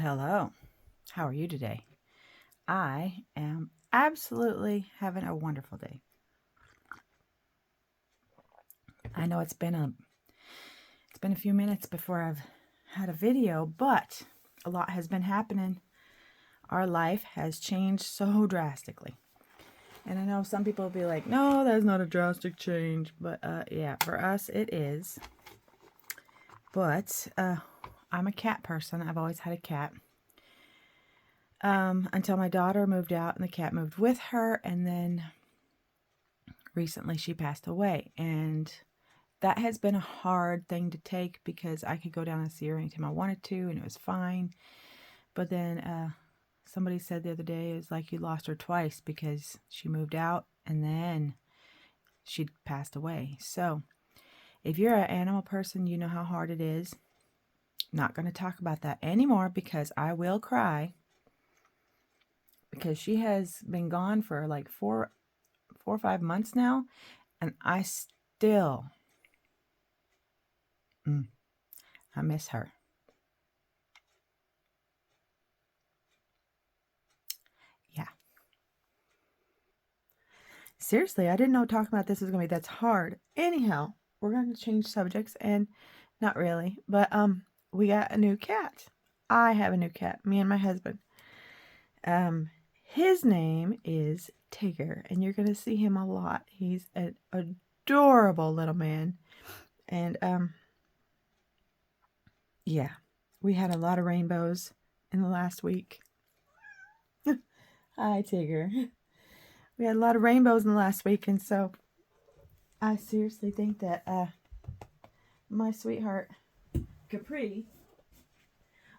hello. How are you today? I am absolutely having a wonderful day. I know it's been a few minutes before I've had a video, but a lot has been happening. Our life has changed so drastically. And I know some people will be like, no, that's not a drastic change. But yeah, for us it is. But I'm a cat person. I've always had a cat. Until my daughter moved out and the cat moved with her, and then recently she passed away, and that has been a hard thing to take because I could go down and see her anytime I wanted to and it was fine. But then somebody said the other day it was like you lost her twice because she moved out and then she passed away. So if you're an animal person, you know how hard it is. Not going to talk about that anymore because I will cry. Because she has been gone for like four or 5 months now, and I still, I miss her. Yeah. Seriously, I didn't know talking about this was going to be that's hard. Anyhow, we're going to change subjects, and not really, but we got a new cat. I have a new cat, me and my husband. His name is Tigger, and you're going to see him a lot. He's an adorable little man. And yeah, we had a lot of rainbows in the last week. Hi, Tigger. We had a lot of rainbows in the last week, and so I seriously think that my sweetheart Capri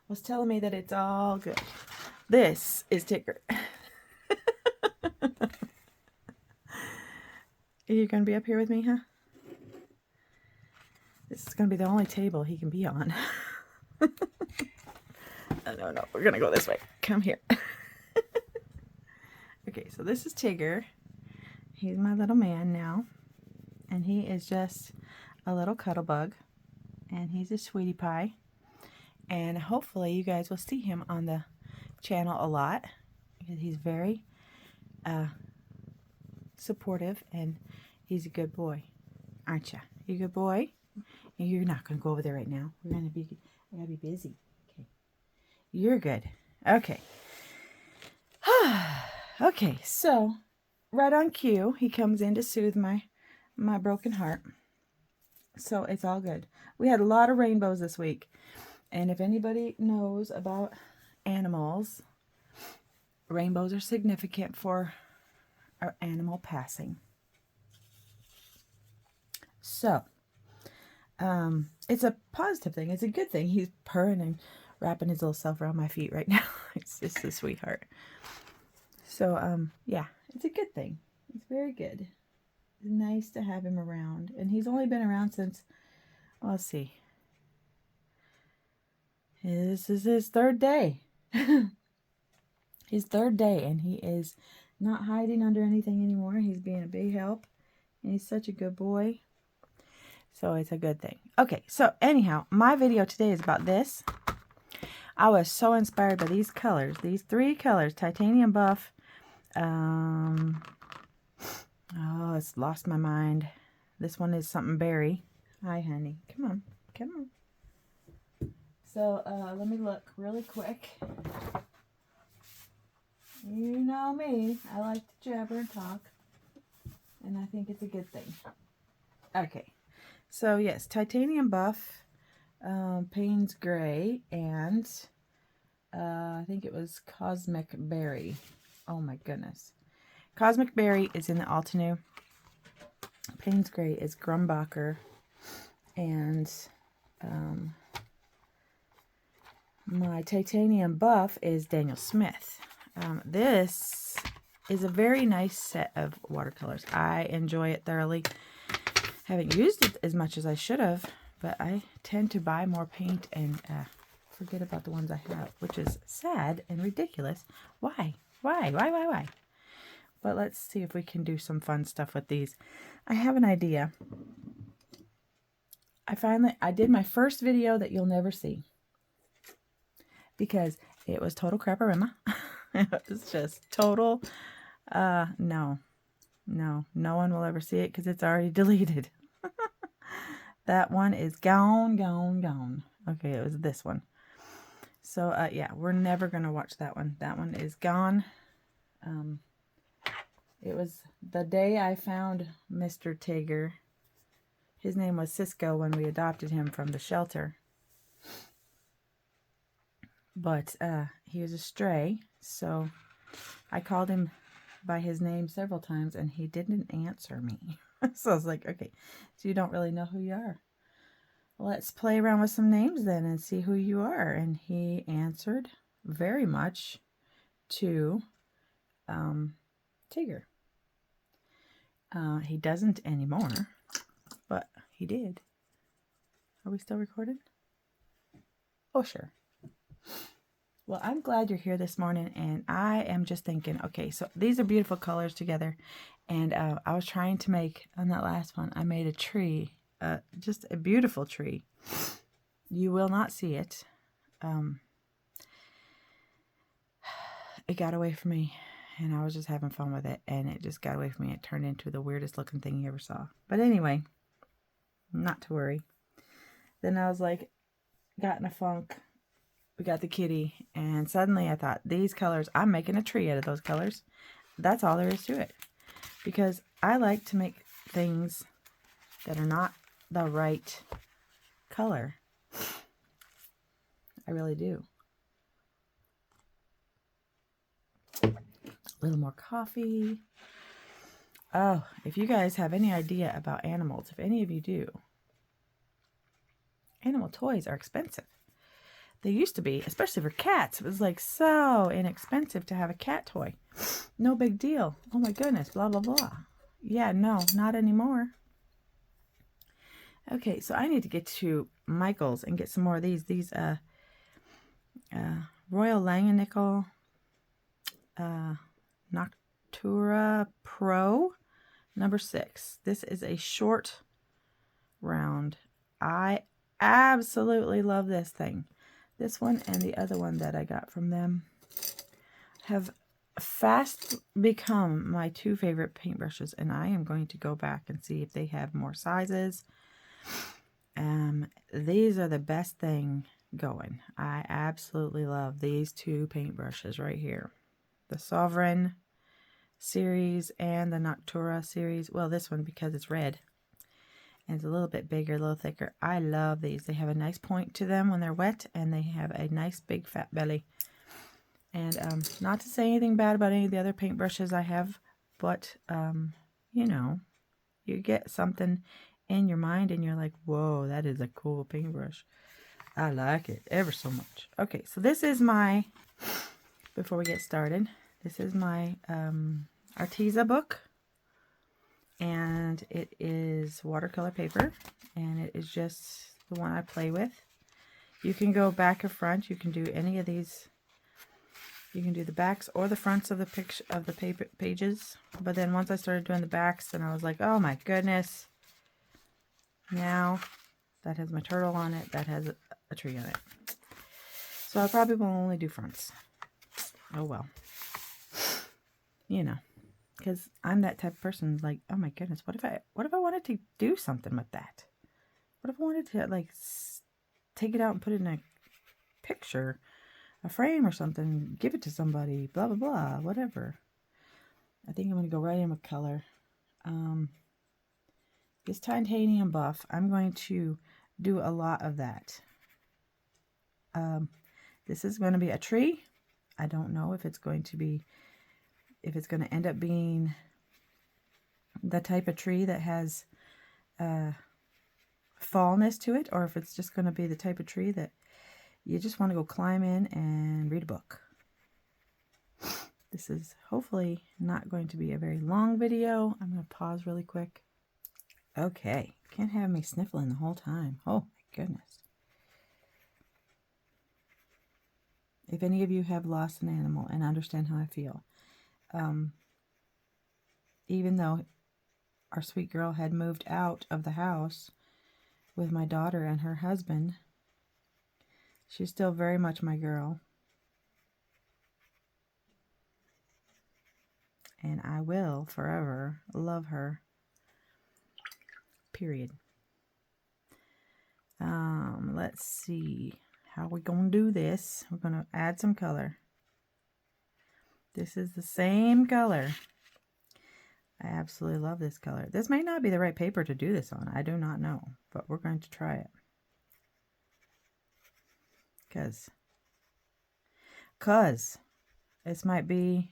was telling me that it's all good. This is Tigger. Are you going to be up here with me, huh? This is going to be the only table he can be on. No, we're going to go this way. Come here. Okay, so this is Tigger. He's my little man now. And he is just a little cuddle bug. And he's a sweetie pie. And hopefully you guys will see him on the channel a lot. Because he's very supportive and he's a good boy. Aren't you? You a good boy? And you're not going to go over there right now. I gotta be busy. Okay. You're good. Okay. Okay, so right on cue, he comes in to soothe my broken heart. So it's all good. We had a lot of rainbows this week. And if anybody knows about animals, rainbows are significant for our animal passing. So, it's a positive thing. It's a good thing. He's purring and wrapping his little self around my feet right now. It's just a sweetheart. So, yeah, it's a good thing. It's very good. It's nice to have him around. And he's only been around since, well, let's see. This is his third day. His third day, and he is not hiding under anything anymore. He's being a big help. And he's such a good boy. So it's a good thing. Okay, so anyhow, my video today is about this. I was so inspired by these colors. These 3 colors. Titanium buff. Oh, it's lost my mind. This one is something berry. Hi, honey. Come on. Come on. So, let me look really quick. You know me. I like to jabber and talk. And I think it's a good thing. Okay. So, yes, titanium buff, Payne's gray, and I think it was cosmic berry. Oh, my goodness. Cosmic berry is in the Altenew. Payne's gray is Grumbacher. And my titanium buff is Daniel Smith. This is a very nice set of watercolors. I enjoy it thoroughly. Haven't used it as much as I should have, but I tend to buy more paint and forget about the ones I have, which is sad and ridiculous. Why? But let's see if we can do some fun stuff with these. I have an idea. I did my first video that you'll never see. Because It was total crapperima. It was just total, no, no one will ever see it because it's already deleted. That one is gone, gone, gone. Okay, it was this one. So, yeah, we're never going to watch that one. That one is gone. It was the day I found Mr. Tigger. His name was Cisco when we adopted him from the shelter. But he was a stray, so I called him by his name several times, and he didn't answer me. So I was like, okay, so you don't really know who you are. Let's play around with some names then and see who you are. And he answered very much to Tigger. He doesn't anymore, but he did. Are we still recording? Oh, sure. Well, I'm glad you're here this morning, and I am just thinking, okay, so these are beautiful colors together, and I was trying to make, on that last one, I made a tree, just a beautiful tree. You will not see it. It got away from me, and I was just having fun with it, and it just got away from me. It turned into the weirdest looking thing you ever saw. But anyway, not to worry. Then I was like, got in a funk. We got the kitty, and suddenly I thought, these colors, I'm making a tree out of those colors. That's all there is to it. Because I like to make things that are not the right color. I really do. A little more coffee. Oh, if you guys have any idea about animals, if any of you do, animal toys are expensive. They used to be, especially for cats. It was like so inexpensive to have a cat toy. No big deal. Oh my goodness, blah, blah, blah. Yeah, no, not anymore. Okay, so I need to get to Michael's and get some more of these. These Royal Langenickel Noctura Pro number 6. This is a short round. I absolutely love this thing. This one and the other one that I got from them have fast become my 2 favorite paintbrushes, and I am going to go back and see if they have more sizes. These are the best thing going. I absolutely love these 2 paintbrushes right here. The Sovereign series and the Noctura series. Well, this one because it's red. And it's a little bit bigger, a little thicker. I love these. They have a nice point to them when they're wet, and they have a nice big fat belly. And not to say anything bad about any of the other paintbrushes I have, but, you know, you get something in your mind and you're like, whoa, that is a cool paintbrush. I like it ever so much. Okay, so this is my, before we get started, this is my Arteza book. And it is watercolor paper, and it is just the one I play with. You can go back or front. You can do any of these. You can do the backs or the fronts of the picture of the pages. But then once I started doing the backs, then I was like, oh my goodness. Now that has my turtle on it. That has a tree on it. So I probably will only do fronts. Oh well. You know. Because I'm that type of person, like, oh my goodness, what if I wanted to do something with that? What if I wanted to, like, take it out and put it in a picture, a frame or something, give it to somebody, blah, blah, blah, whatever. I think I'm going to go right in with color. This titanium buff, I'm going to do a lot of that. This is going to be a tree. I don't know if it's going to be, if it's going to end up being the type of tree that has fallness to it, or if it's just going to be the type of tree that you just want to go climb in and read a book. This is hopefully not going to be a very long video. I'm going to pause really quick. Okay, can't have me sniffling the whole time. Oh my goodness. If any of you have lost an animal and understand how I feel, even though our sweet girl had moved out of the house with my daughter and her husband, she's still very much my girl. and I will forever love her. Period. Let's see how we're going to do this. We're going to add some color. This is the same color. I absolutely love this color. This may not be the right paper to do this on. I do not know, but we're going to try it. Because this might be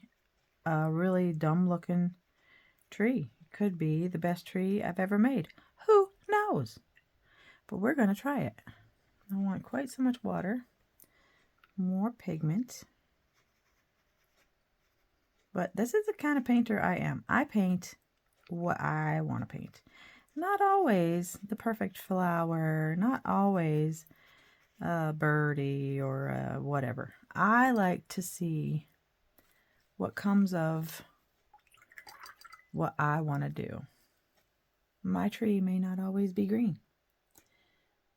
a really dumb looking tree. It could be the best tree I've ever made. Who knows? But we're going to try it. I want quite so much water, more pigment. But this is the kind of painter I am. I paint what I want to paint. Not always the perfect flower, not always a birdie or whatever. I like to see what comes of what I want to do. My tree may not always be green.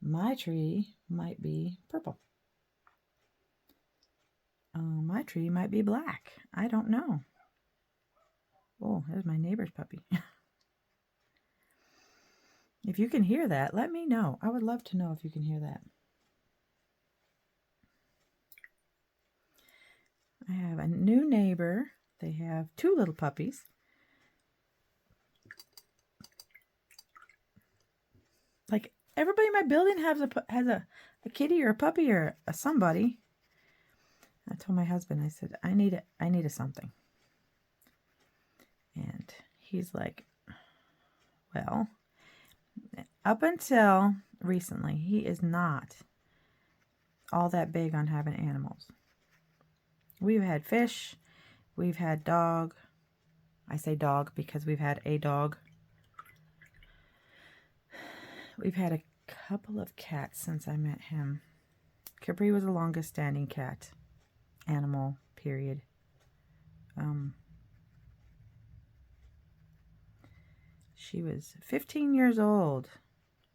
My tree might be purple. My tree might be black. I don't know. Oh, there's my neighbor's puppy. If you can hear that, let me know. I would love to know if you can hear that. I have a new neighbor. They have 2 little puppies. Like everybody in my building has a kitty or a puppy or a somebody. I told my husband, I said, I need a something. And he's like, well, up until recently, he is not all that big on having animals. We've had fish, we've had dog. I say dog because we've had a dog. We've had a couple of cats since I met him. Capri was the longest standing cat. Animal, period. She was 15 years old,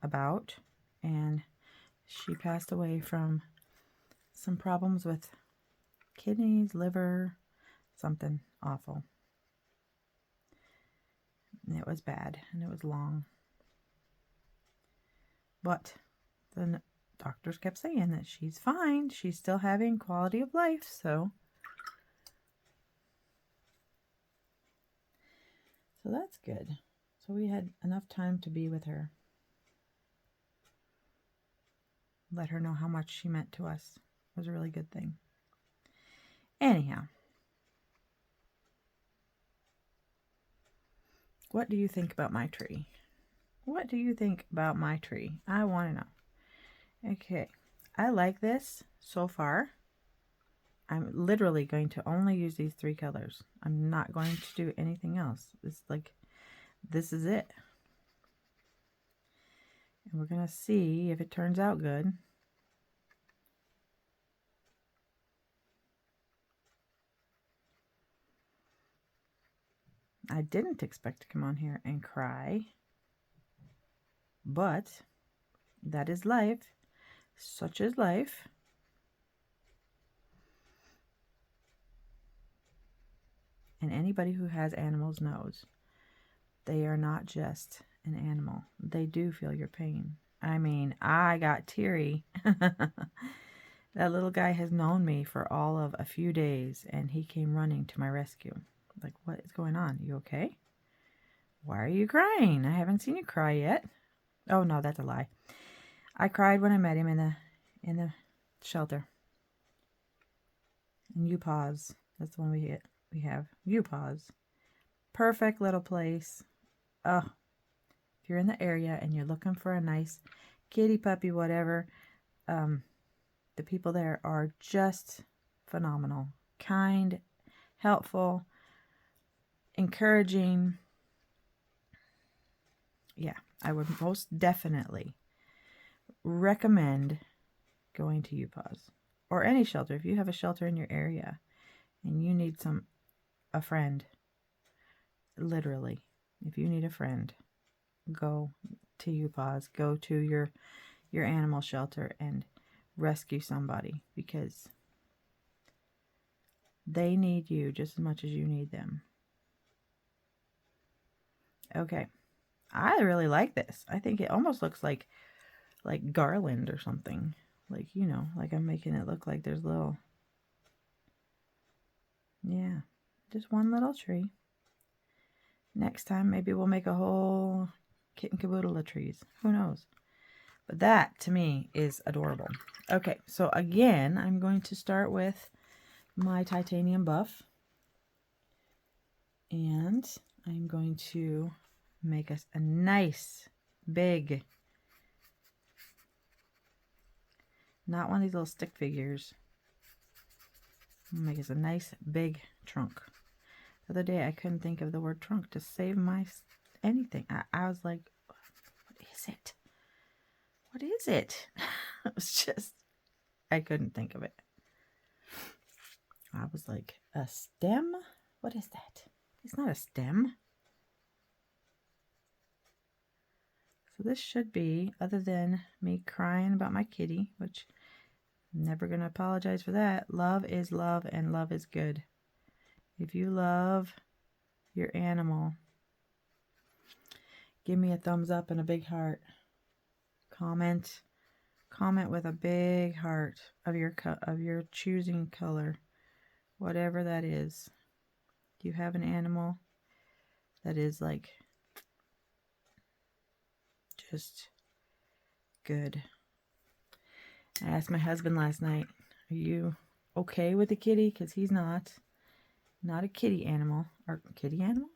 about, and she passed away from some problems with kidneys, liver, something awful. And it was bad, and it was long. But the doctors kept saying that she's fine. She's still having quality of life, so that's good. So we had enough time to be with her. Let her know how much she meant to us. It was a really good thing. Anyhow, what do you think about my tree? What do you think about my tree? I want to know. Okay, I like this so far. I'm literally going to only use these 3 colors. I'm not going to do anything else. It's like, this is it. And we're going to see if it turns out good. I didn't expect to come on here and cry. But that is life. Such is life. And anybody who has animals knows they are not just an animal. They do feel your pain. I mean, I got teary. That little guy has known me for all of a few days, and he came running to my rescue. Like, what is going on? You okay? Why are you crying? I haven't seen you cry yet. Oh, no, that's a lie. I cried when I met him in the shelter. And you pause. That's the one we have. You pause. Perfect little place. Oh, if you're in the area and you're looking for a nice kitty, puppy, whatever, the people there are just phenomenal. Kind, helpful, encouraging. Yeah, I would most definitely recommend going to UPAWS or any shelter. If you have a shelter in your area and you need a friend, literally, if you need a friend, go to UPAWS, go to your animal shelter and rescue somebody, because they need you just as much as you need them. Okay. I really like this. I think it almost looks like garland or something. Like, you know, like I'm making it look like there's little, yeah, just one little tree. Next time, maybe we'll make a whole kit and caboodle of trees. Who knows? But that, to me, is adorable. Okay, so again, I'm going to start with my titanium buff. And I'm going to make us a nice, big, not one of these little stick figures. Make us a nice, big trunk. The other day, I couldn't think of the word trunk to save my anything. I was like, what is it? What is it? It was just, I couldn't think of it. I was like, a stem? What is that? It's not a stem. So this should be, other than me crying about my kitty, which I'm never going to apologize for that. Love is love and love is good. If you love your animal, give me a thumbs up and a big heart. Comment with a big heart of your choosing color, whatever that is. Do you have an animal that is like just good? I asked my husband last night, are you okay with the kitty? Because he's not a kitty animal. Or kitty animal?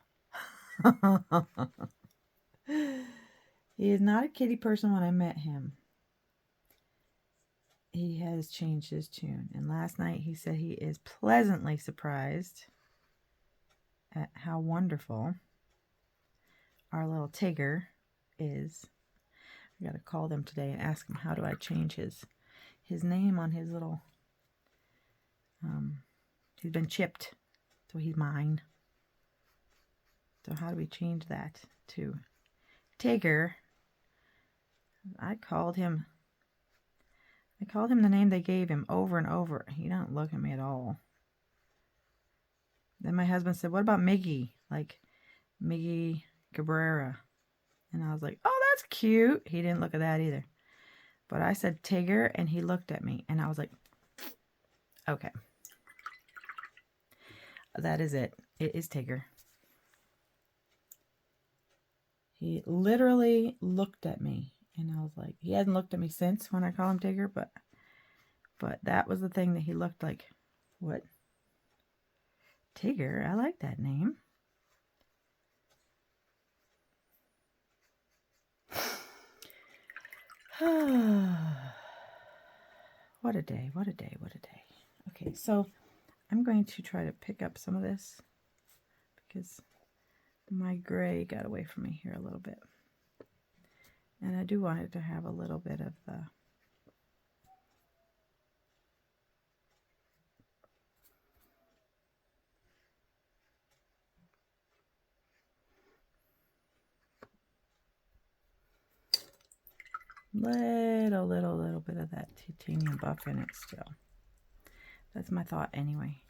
He is not a kitty person when I met him. He has changed his tune. And last night he said he is pleasantly surprised at how wonderful our little Tigger is. I got to call them today and ask him, how do I change his name on his little, he's been chipped, so he's mine. So how do we change that to Tigger? I called him the name they gave him over and over. He don't look at me at all. Then my husband said, what about Miggy? Like Miggy Cabrera. And I was like, oh, that's cute. He didn't look at that either. But I said Tigger, and he looked at me. And I was like, okay. That is it. It is Tigger. He literally looked at me. And I was like, he hasn't looked at me since when I call him Tigger, but that was the thing that he looked like. What? Tigger? I like that name. What a day, what a day, what a day. Okay, so I'm going to try to pick up some of this because my gray got away from me here a little bit. And I do want it to have a little bit of the little bit of that titanium buff in it still. That's my thought anyway.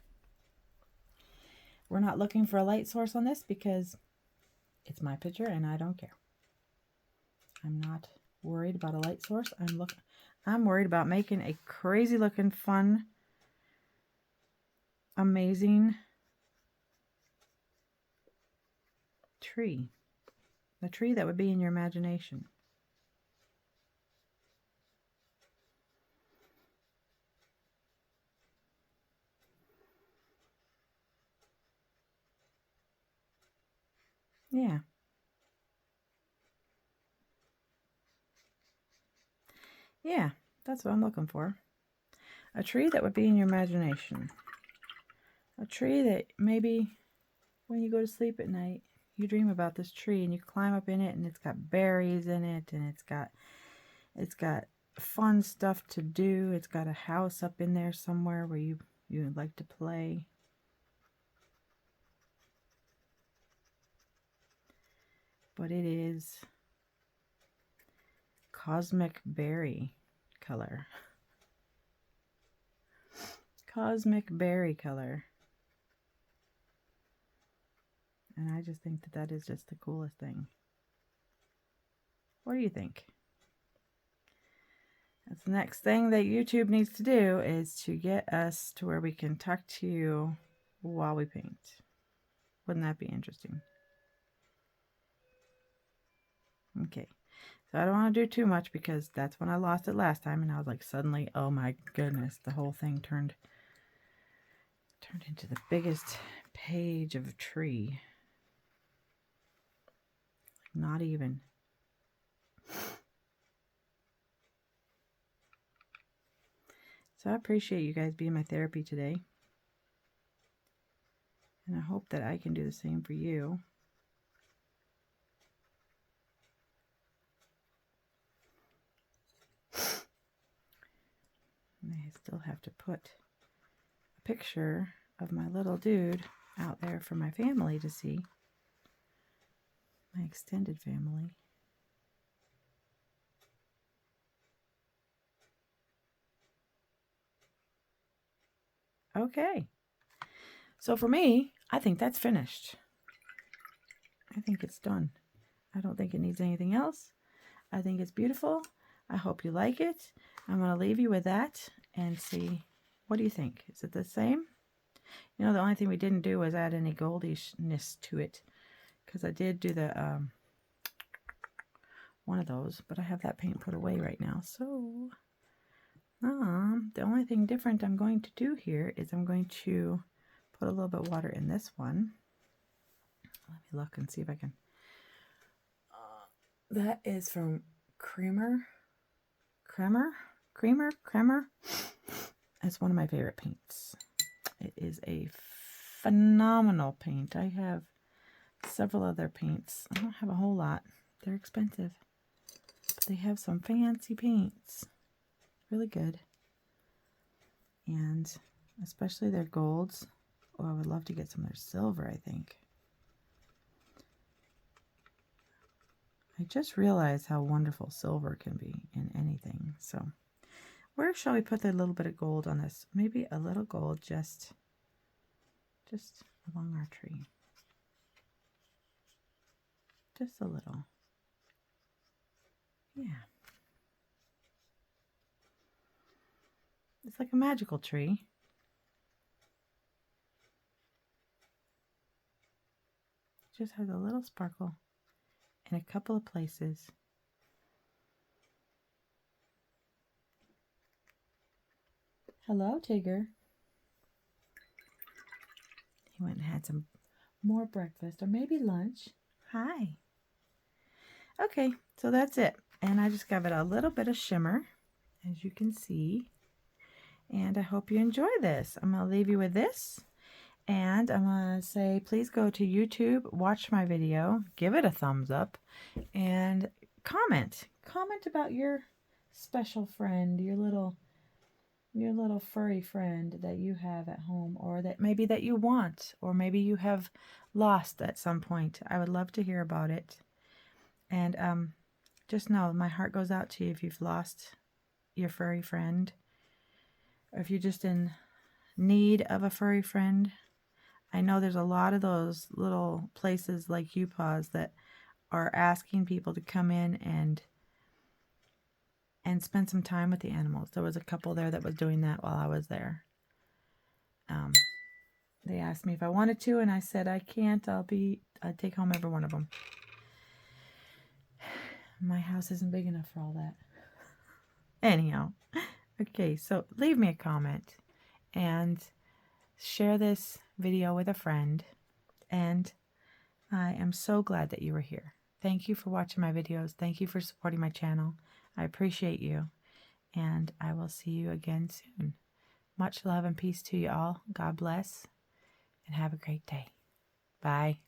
We're not looking for a light source on this because it's my picture and I don't care. I'm not worried about a light source. I'm worried about making a crazy looking, fun, amazing tree. A tree that would be in your imagination. Yeah. Yeah, that's what I'm looking for. A tree that would be in your imagination. A tree that maybe when you go to sleep at night, you dream about this tree and you climb up in it and it's got berries in it and it's got fun stuff to do. It's got a house up in there somewhere where you would like to play. But it is cosmic berry color. Cosmic berry color. And I just think that that is just the coolest thing. What do you think? That's the next thing that YouTube needs to do, is to get us to where we can talk to you while we paint. Wouldn't that be interesting? Okay. So I don't want to do too much, because that's when I lost it last time, and I was like, suddenly, oh my goodness, the whole thing turned into the biggest page of a tree. Not even. So I appreciate you guys being my therapy today. And I hope that I can do the same for you. And I still have to put a picture of my little dude out there for my family to see. My extended family. Okay. So for me, I think that's finished. I think it's done. I don't think it needs anything else. I think it's beautiful. I hope you like it. I'm going to leave you with that and see, what do you think? Is it the same? You know, the only thing we didn't do was add any goldishness to it, because I did do the one of those, but I have that paint put away right now. So the only thing different I'm going to do here is I'm going to put a little bit of water in this one. Let me look and see if I can. That is from Creamer. It's one of my favorite paints. It is a phenomenal paint. I have several other paints. I don't have a whole lot. They're expensive, but they have some fancy paints. Really good. And especially their golds. Oh, I would love to get some of their silver, I think. I just realized how wonderful silver can be in anything. So where shall we put the little bit of gold on this? Maybe a little gold just along our tree. Just a little. Yeah. It's like a magical tree. It just has a little sparkle in a couple of places. Hello, Tigger. He went and had some more breakfast, or maybe lunch. Hi. Okay, so that's it. And I just gave it a little bit of shimmer, as you can see. And I hope you enjoy this. I'm going to leave you with this. And I'm going to say, please go to YouTube, watch my video, give it a thumbs up, and comment. Comment about your special friend, your little furry friend that you have at home, or that maybe that you want, or maybe you have lost at some point. I would love to hear about it. And just know my heart goes out to you if you've lost your furry friend, or if you're just in need of a furry friend. I know there's a lot of those little places like U-Paws that are asking people to come in and spend some time with the animals. There was a couple there that was doing that while I was there. They asked me if I wanted to, and I said I can't. I'd take home every one of them. My house isn't big enough for all that. Anyhow, okay, so leave me a comment and share this video with a friend. And I am so glad that you were here. Thank you for watching my videos. Thank you for supporting my channel. I appreciate you. And I will see you again soon. Much love and peace to you all. God bless. And have a great day. Bye.